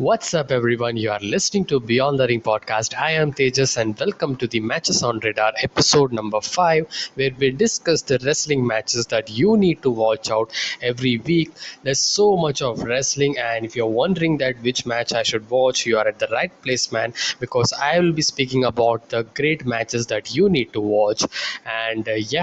What's up, everyone? You are listening to Beyond the Ring podcast. I am Thejas, and welcome to the Matches on Radar episode number 5, where we discuss the wrestling matches that you need to watch out every week. There's so much of wrestling, and if you're wondering that which match I should watch, you are at the right place, man, because I will be speaking about the great matches that you need to watch.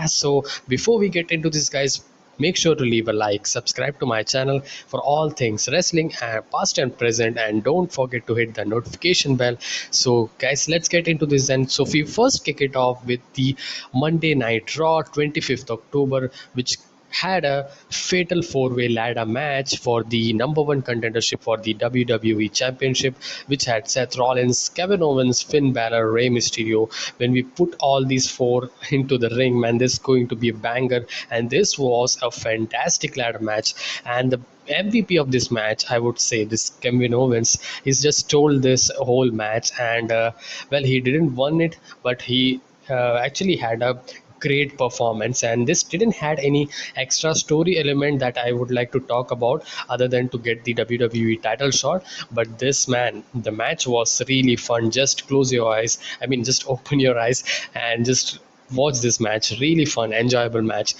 So before we get into this, guys, make sure to leave a like, subscribe to my channel for all things wrestling, past and present, and don't forget to hit the notification bell. So, guys, let's get into this. And so, we first kick it off with the Monday Night Raw, 25th October, which had a fatal four-way ladder match for the number one contendership for the WWE Championship, which had Seth Rollins, Kevin Owens, Finn Balor, Rey Mysterio. When we put all these four into the ring, man, this is going to be a banger, and this was a fantastic ladder match. And the MVP of this match, I would say, this Kevin Owens, he's just stole this whole match, and well, he didn't win it, but he actually had a great performance, and this didn't had any extra story element that I would like to talk about other than to get the WWE title shot. But this, man, the match was really fun. Just close your eyes, I mean, just open your eyes and just watch this match. Really fun, enjoyable match.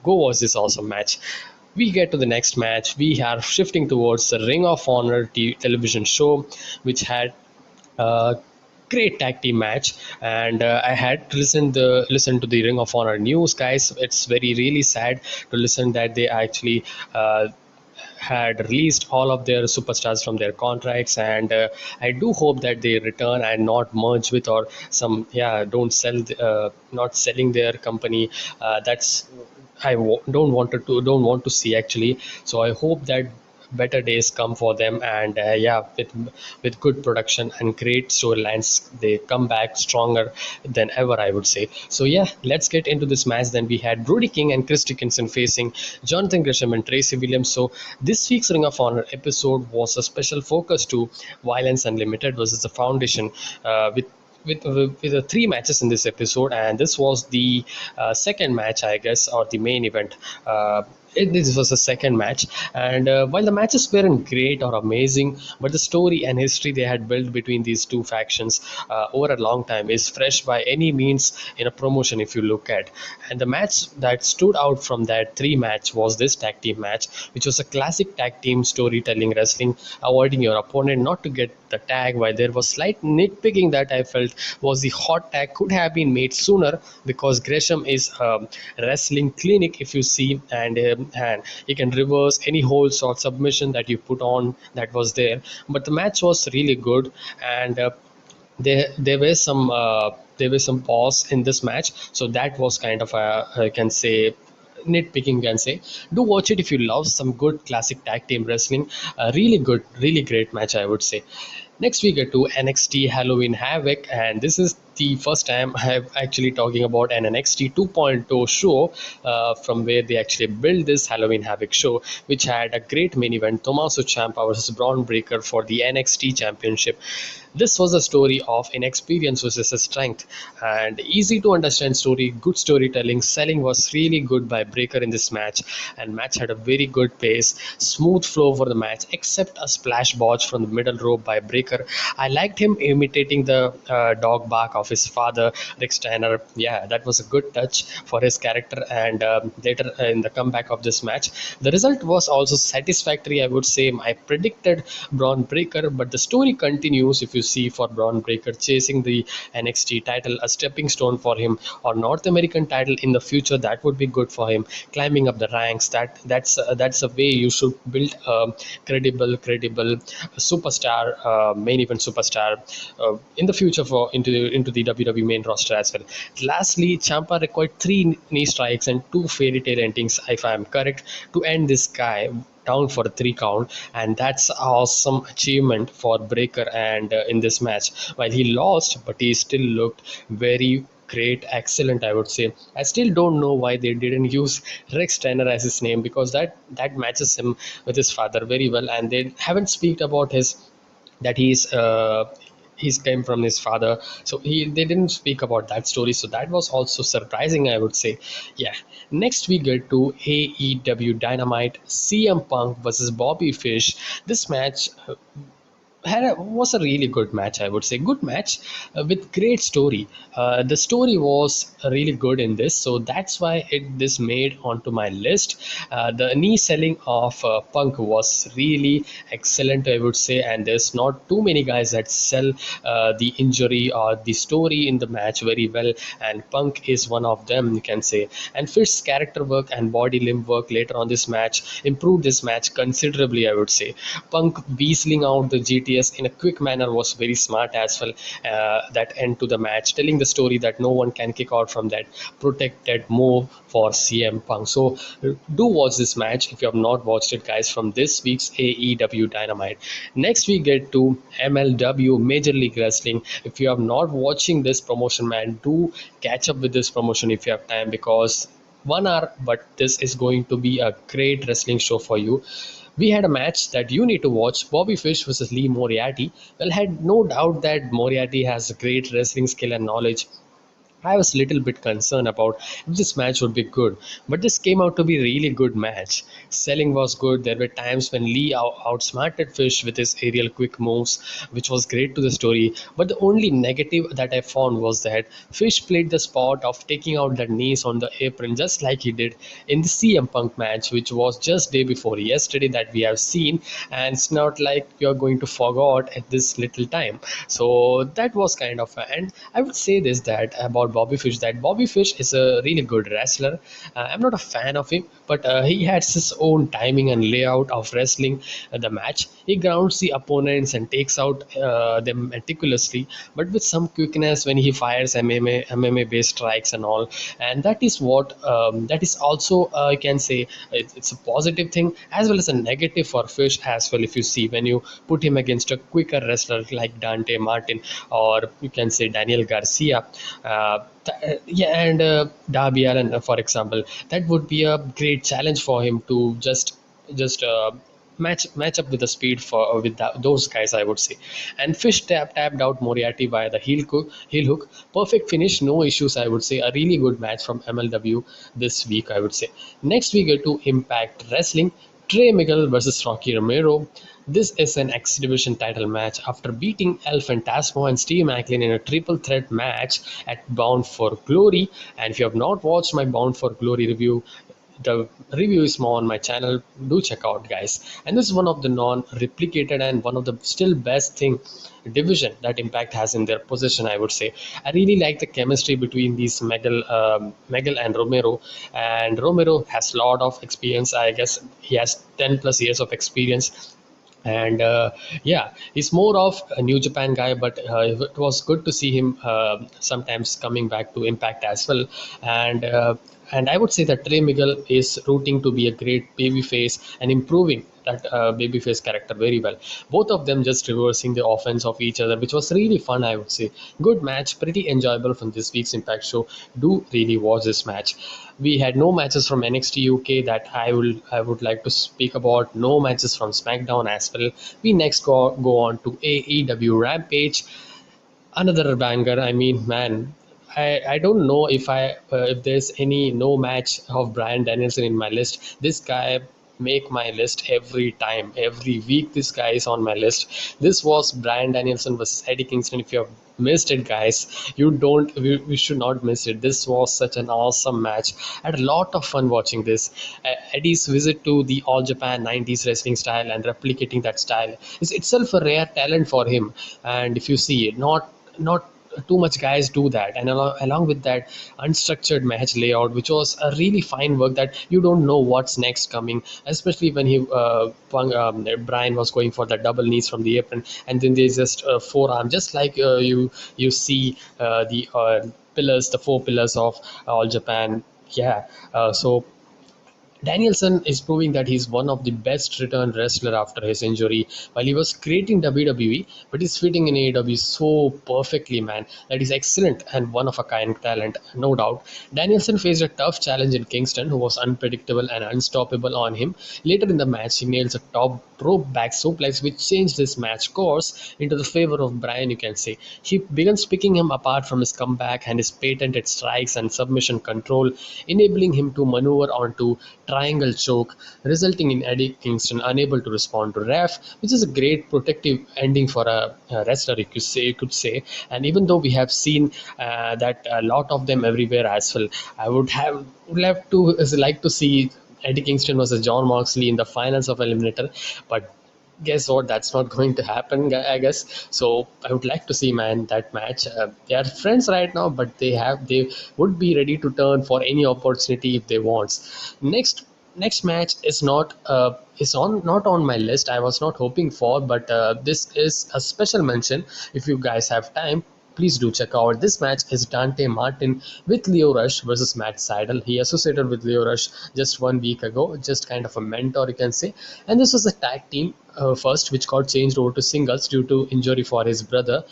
Go watch this awesome match. We get to the next match. We are shifting towards the Ring of Honor television show, which had a great tag team match, and I had to listen to the Ring of Honor news, guys. It's very really sad to listen that they actually had released all of their superstars from their contracts, and I do hope that they return and not merge with or some, yeah, don't sell not selling their company. That's don't want to see, actually. So I hope that better days come for them, and yeah, with good production and great storylines, they come back stronger than ever, I would say. So yeah, let's get into this match. Then we had Brody King and Chris Dickinson facing Jonathan Gresham and Tracy Williams. So this week's Ring of Honor episode was a special focus to Violence Unlimited versus the Foundation, with three matches in this episode, and this was the second match, I guess, or the main event. This was the second match, and while the matches weren't great or amazing, but the story and history they had built between these two factions over a long time is fresh by any means in a promotion, if you look at. And the match that stood out from that three match was this tag team match, which was a classic tag team storytelling wrestling, avoiding your opponent not to get the tag. While there was slight nitpicking that I felt was the hot tag could have been made sooner, because Gresham is a wrestling clinic, if you see, and he can reverse any holds or submission that you put on that was there. But the match was really good, and there were some pause in this match, so that was kind of a, I can say, nitpicking, can say. Do watch it if you love some good classic tag team wrestling. Really good, really great match, I would say. Next we get to NXT Halloween Havoc, and this is the first time I have actually talking about an NXT 2.0 show, from where they actually built this Halloween Havoc show, which had a great main event, Tommaso Ciampa versus Braun Breaker for the NXT Championship. This was a story of inexperience versus strength, and easy to understand story, good storytelling, selling was really good by Breaker in this match, and match had a very good pace, smooth flow for the match, except a splash botch from the middle rope by Breaker. I liked him imitating the dog bark of his father, Rick Steiner. Yeah, that was a good touch for his character, and later in the comeback of this match, the result was also satisfactory, I would say. I predicted Braun Breaker, but the story continues, if you see, for Braun Breaker chasing the NXT title, a stepping stone for him, or North American title in the future. That would be good for him, climbing up the ranks. That's a way you should build a credible superstar, main event superstar, in the future for into the WWE main roster as well. Lastly, Ciampa required three knee strikes and two fairy tale endings, if I am correct, to end this guy down for a 3 count, and that's awesome achievement for Breaker. And in this match, while he lost, but he still looked very great, excellent, I would say. I still don't know why they didn't use Rex Steiner as his name, because that matches him with his father very well, and they haven't speak about his that he's came from his father, so they didn't speak about that story, so that was also surprising, I would say. Yeah. Next we get to AEW Dynamite, CM Punk versus Bobby Fish. This match was a really good match, I would say. Good match with great story. The story was really good in this, so that's why this made onto my list. The knee selling of Punk was really excellent, I would say, and there's not too many guys that sell the injury or the story in the match very well, and Punk is one of them, you can say. And Fish's character work and body limb work later on this match improved this match considerably, I would say. Punk weaseling out the GTS in a quick manner was very smart as well. That end to the match, telling the story that no one can kick out from that protected move for CM Punk. So do watch this match if you have not watched it, guys, from this week's AEW Dynamite. Next we get to MLW, Major League Wrestling. If you have not watching this promotion, man, do catch up with this promotion if you have time, because 1 hour, but this is going to be a great wrestling show for you. We had a match that you need to watch, Bobby Fish versus Lee Moriarty. Well, had no doubt that Moriarty has great wrestling skill and knowledge. I was a little bit concerned about if this match would be good, but this came out to be a really good match. Selling was good. There were times when Lee outsmarted Fish with his aerial quick moves, which was great to the story. But the only negative that I found was that Fish played the spot of taking out the knees on the apron just like he did in the CM Punk match, which was just day before yesterday that we have seen, and it's not like you're going to forget at this little time. So that was kind of, and I would say this that about Bobby Fish, that Bobby Fish is a really good wrestler. I'm not a fan of him, but he has his own timing and layout of wrestling the match. He grounds the opponents and takes out them meticulously, but with some quickness when he fires MMA based strikes and all. And that is what that is also, I can say, it's a positive thing as well as a negative for Fish as well. If you see, when you put him against a quicker wrestler like Dante Martin, or you can say Daniel Garcia, yeah, and Darby Allin, for example, that would be a great challenge for him to just match up with the speed for with those guys, I would say. And Fish tapped out Moriarty via the heel hook. Perfect finish, no issues, I would say. A really good match from MLW this week, I would say. Next we get to Impact Wrestling. Trey Miguel versus Rocky Romero. This is an X Division title match after beating El Fantasmo and Steve Macklin in a triple threat match at Bound for Glory. And if you have not watched my Bound for Glory review, the review is more on my channel. Do check out, guys. And this is one of the non-replicated and one of the still best thing division that Impact has in their possession, I would say. I really like the chemistry between these Miguel and Romero. And Romero has a lot of experience. I guess he has 10 plus years of experience, and yeah, he's more of a New Japan guy, but it was good to see him sometimes coming back to Impact as well. And I would say that Trey Miguel is rooting to be a great babyface and improving that babyface character very well. Both of them just reversing the offense of each other, which was really fun, I would say. Good match, pretty enjoyable from this week's Impact show. Do really watch this match. We had no matches from NXT UK that I would like to speak about. No matches from SmackDown as well. We next go on to AEW Rampage, another banger. I mean, man, I don't know if there's any no match of Brian Danielson in my list. This guy make my list every time, every week. This guy is on my list. This was Brian Danielson versus Eddie Kingston. If you have missed it, guys, we should not miss it. This was such an awesome match. I had a lot of fun watching this. Eddie's visit to the All Japan 90s wrestling style and replicating that style is itself a rare talent for him. And if you see it, not too much guys do that. And along with that unstructured match layout, which was a really fine work, that you don't know what's next coming, especially when Brian was going for the double knees from the apron, and then there's just forearm, just like you see the pillars, the four pillars of All Japan. Yeah, so Danielson is proving that he's one of the best return wrestler after his injury. While he was great in WWE, but he's fitting in AEW so perfectly, man. That is excellent and one of a kind talent, no doubt. Danielson faced a tough challenge in Kingston, who was unpredictable and unstoppable on him. Later in the match, he nails a top rope back suplex, which changed this match course into the favor of Brian, you can say. He began picking him apart from his comeback and his patented strikes and submission control, enabling him to maneuver onto triangle choke, resulting in Eddie Kingston unable to respond to ref, which is a great protective ending for a wrestler, you could say. And even though we have seen that a lot of them everywhere as well, I would love to like to see Eddie Kingston versus John Moxley in the finals of Eliminator, but guess what? That's not going to happen, I guess. So I would like to see, man, that match. They are friends right now, but they would be ready to turn for any opportunity if they want. Next match is not on my list. I was not hoping for, but this is a special mention. If you guys have time, please do check out. This match is Dante Martin with Leo Rush versus Matt Seidel. He associated with Leo Rush just 1 week ago, just kind of a mentor, you can say. And this was a tag team first, which got changed over to singles due to injury for his brother,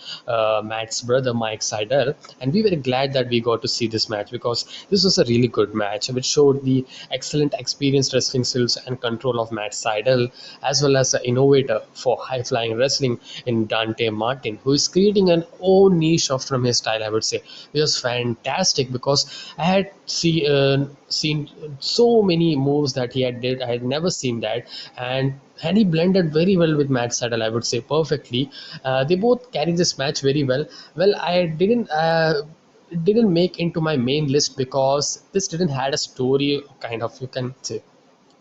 Matt's brother, Mike Seidel. And we were glad that we got to see this match because this was a really good match, which showed the excellent experienced wrestling skills and control of Matt Seidel, as well as an innovator for high flying wrestling in Dante Martin, who is creating an own niche of from his style, I would say. It was fantastic because I had seen so many moves that he had did. I had never seen that, and he blended very well with Matt Saddle, I would say, perfectly. They both carried this match very well. Well, I didn't make into my main list because this didn't had a story, kind of, you can say.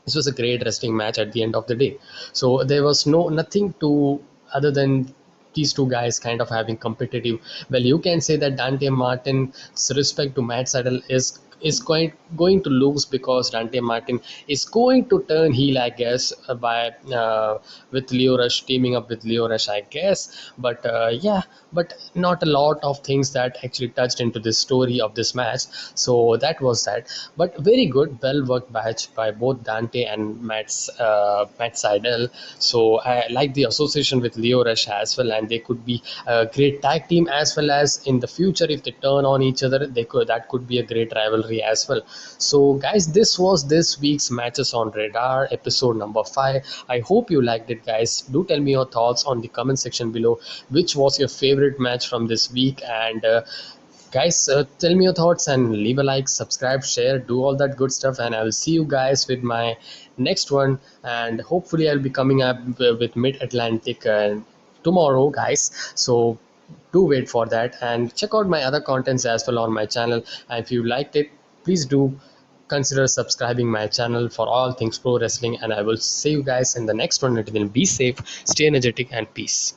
This was a great wrestling match at the end of the day. So there was nothing to other than these two guys kind of having competitive. Well, you can say that Dante Martin's respect to Matt Saddle is going to lose because Dante Martin is going to turn heel, I guess, by with Leo Rush, teaming up with Leo Rush, I guess. But yeah, but not a lot of things that actually touched into the story of this match. So that was that. But very good, well worked match by both Dante and Matt Seidel. So I like the association with Leo Rush as well, and they could be a great tag team, as well as in the future if they turn on each other, that could be a great rivalry as well. So guys, this was this week's Matches on Radar episode number 5. I hope you liked it, guys. Do tell me your thoughts on the comment section below. Which was your favorite match from this week? And guys, tell me your thoughts and leave a like, subscribe, share, do all that good stuff, and I will see you guys with my next one. And hopefully I'll be coming up with Mid-Atlantic tomorrow, guys. So do wait for that and check out my other contents as well on my channel. And if you liked it, please do consider subscribing my channel for all things pro wrestling, and I will see you guys in the next one. Until then, be safe, stay energetic, and peace.